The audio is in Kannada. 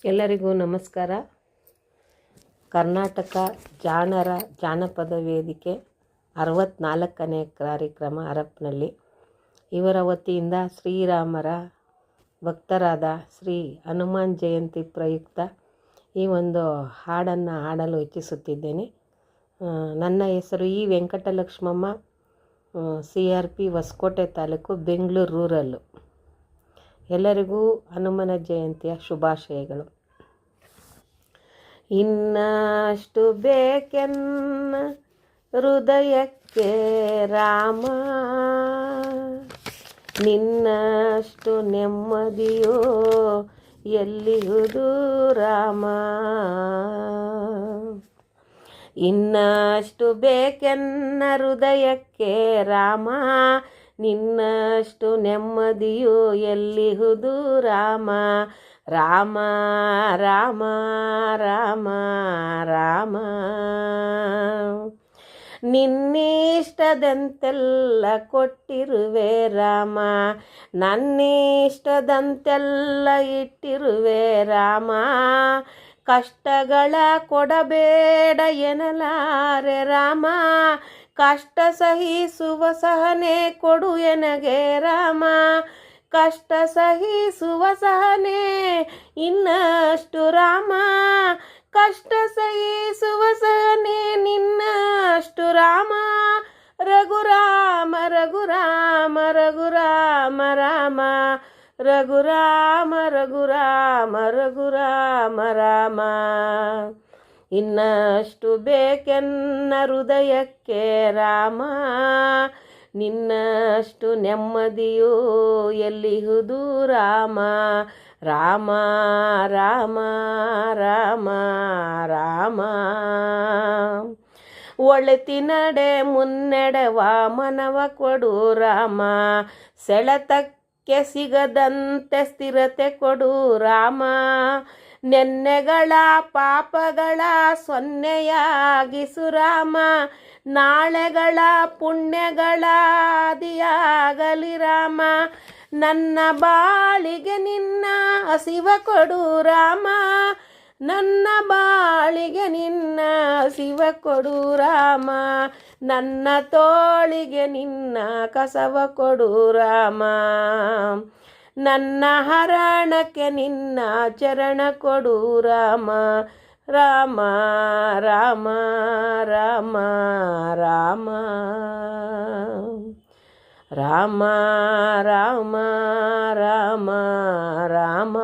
ಎಲ್ಲರಿಗೂ ನಮಸ್ಕಾರ. ಕರ್ನಾಟಕ ಜಾನಪದ ವೇದಿಕೆ 64ನೇ ಕಾರ್ಯಕ್ರಮ ಹರಪನಹಳ್ಳಿ ಇವರ ವತಿಯಿಂದ ಶ್ರೀರಾಮರ ಭಕ್ತರಾದ ಶ್ರೀ ಹನುಮಾನ್ ಜಯಂತಿ ಪ್ರಯುಕ್ತ ಈ ಒಂದು ಹಾಡನ್ನು ಹಾಡಲು ಇಚ್ಛಿಸುತ್ತಿದ್ದೇನೆ. ನನ್ನ ಹೆಸರು E Venkatalakshmamma, CRP Hosakote taluk, Bengaluru rural. ಎಲ್ಲರಿಗೂ ಹನುಮನ ಜಯಂತಿಯ ಶುಭಾಶಯಗಳು. ಇನ್ನಷ್ಟು ಬೇಕೆನ್ನ ಹೃದಯಕ್ಕೆ ರಾಮ, ನಿನ್ನಷ್ಟು ನೆಮ್ಮದಿಯೋ ಎಲ್ಲಿಹುದು ರಾಮ. ಇನ್ನಷ್ಟು ಬೇಕೆನ್ನ ಹೃದಯಕ್ಕೆ ರಾಮ, ನಿನ್ನಷ್ಟು ನೆಮ್ಮದಿಯು ಎಲ್ಲಿಹುದು ರಾಮ. ರಾಮ ರಾಮ ರಾಮ ರಾಮ, ನಿನ್ನಿಷ್ಟದಂತೆಲ್ಲ ಕೊಟ್ಟಿರುವೆ ರಾಮ, ನನ್ನಿಷ್ಟದಂತೆಲ್ಲ ಇಟ್ಟಿರುವೆ ರಾಮ. ಕಷ್ಟಗಳ ಕೊಡಬೇಡ ಎನ್ನಲಾರೆ ರಾಮ, ಕಷ್ಟ ಸಹಿಸುವ ಸಹನೆ ಕೊಡು ಎನಗೆ ರಾಮ. ಕಷ್ಟ ಸಹಿಸುವ ಸಹನೆ ಇನ್ನಷ್ಟು ರಾಮ, ಕಷ್ಟ ಸಹಿಸುವ ಸಹನೆ ನಿನ್ನಷ್ಟು ರಾಮ. ರಘುರಾಮ ರಘುರಾಮ ರಘುರಾಮ ರಾಮ, ರಘುರಾಮ ರಘುರಾಮ ರಘುರಾಮ ರಾಮ. ಇನ್ನಷ್ಟು ಬೇಕೆನ್ನ ಹೃದಯಕ್ಕೆ ರಾಮ, ನಿನ್ನಷ್ಟು ನೆಮ್ಮದಿಯು ಎಲ್ಲಿಹುದು ರಾಮ. ರಾಮ ರಾಮ ರಾಮ ರಾಮ, ಒಳಿತಿನಡೆ ಮುನ್ನಡೆವ ಮನವ ಕೊಡು ರಾಮ, ಸೆಳೆತಕ್ಕೆ ಸಿಗದಂತೆ ಸ್ಥಿರತೆ ಕೊಡು ರಾಮ. ನೆನ್ನೆಗಳ ಪಾಪಗಳ ಸೊನ್ನೆಯಾಗಿಸು ರಾಮ, ನಾಳೆಗಳ ಪುಣ್ಯಗಳ ಆದಿಯಾಗಲಿ ರಾಮ. ನನ್ನ ಬಾಳಿಗೆ ನಿನ್ನ ಹಸಿವ ಕೊಡು ರಾಮ, ನನ್ನ ಬಾಳಿಗೆ ನಿನ್ನ ಹಸಿವ ಕೊಡು ರಾಮ. ನನ್ನ ತೋಳಿಗೆ ನಿನ್ನ ಕಸವ ಕೊಡು ರಾಮ, ನನ್ನ ಹರಣಕ್ಕೆ ನಿನ್ನ ಚರಣ ಕೊಡು ರಾಮ. ರಾಮ ರಾಮ ರಾಮ ರಾಮ ರಾಮ ರಾಮ ರಾಮ ರಾಮ.